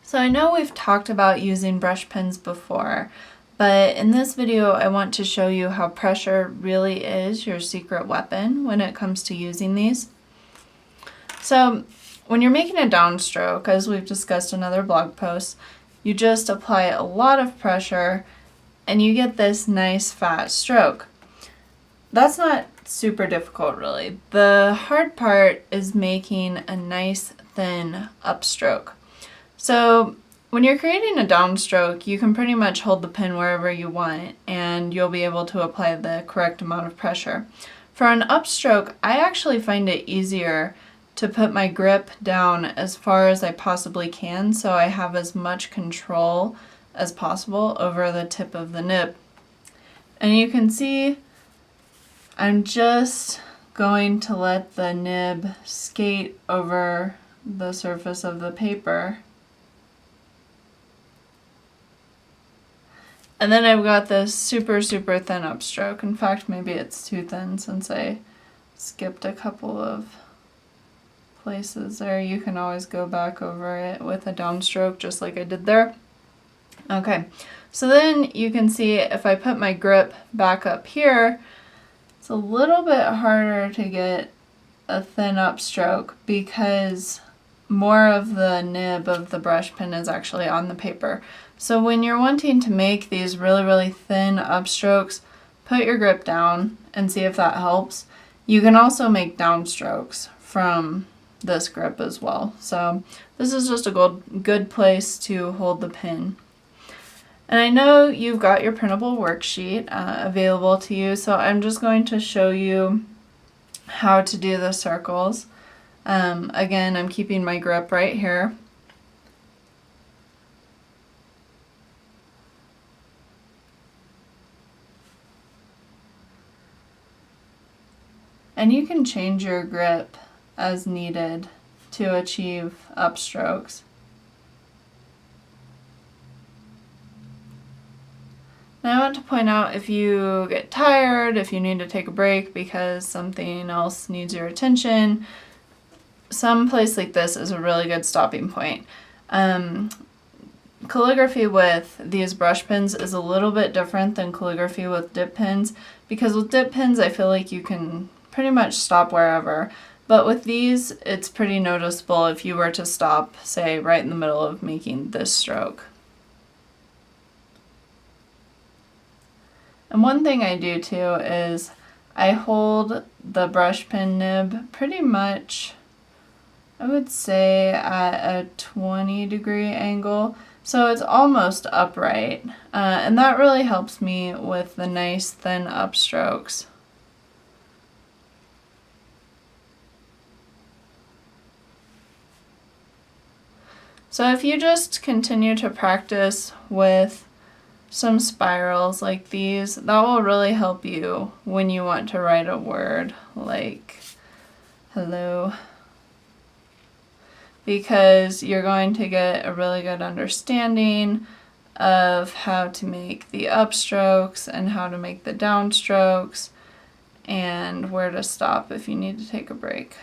So I know we've talked about using brush pens before, but in this video I want to show you how pressure really is your secret weapon when it comes to using these. So when you're making a downstroke, as we've discussed in other blog posts, you just apply a lot of pressure and you get this nice fat stroke. That's not super difficult really. The hard part is making a nice thin upstroke. So when you're creating a downstroke, you can pretty much hold the pen wherever you want and you'll be able to apply the correct amount of pressure. For an upstroke, I actually find it easier to put my grip down as far as I possibly can so I have as much control as possible over the tip of the nib. And you can see I'm just going to let the nib skate over the surface of the paper. And then I've got this super thin upstroke. In fact, maybe it's too thin since I skipped a couple of places there. You can always go back over it with a downstroke just like I did there. Okay, so then you can see if I put my grip back up here, it's a little bit harder to get a thin upstroke because more of the nib of the brush pen is actually on the paper. So when you're wanting to make these really thin upstrokes, put your grip down and see if that helps. You can also make downstrokes from this grip as well. So this is just a good place to hold the pen. And I know you've got your printable worksheet available to you, so I'm just going to show you how to do the circles. Again, I'm keeping my grip right here. And you can change your grip as needed to achieve upstrokes. Now I want to point out if you get tired, if you need to take a break because something else needs your attention, some place like this is a really good stopping point. Calligraphy with these brush pens is a little bit different than calligraphy with dip pens because with dip pens I feel like you can pretty much stop wherever, but with these it's pretty noticeable if you were to stop, say, right in the middle of making this stroke. And one thing I do too is I hold the brush pen nib pretty much, I would say, at a 20-degree angle, so it's almost upright, and that really helps me with the nice thin upstrokes. So if you just continue to practice with some spirals like these, that will really help you when you want to write a word like hello, because you're going to get a really good understanding of how to make the upstrokes and how to make the downstrokes and where to stop if you need to take a break.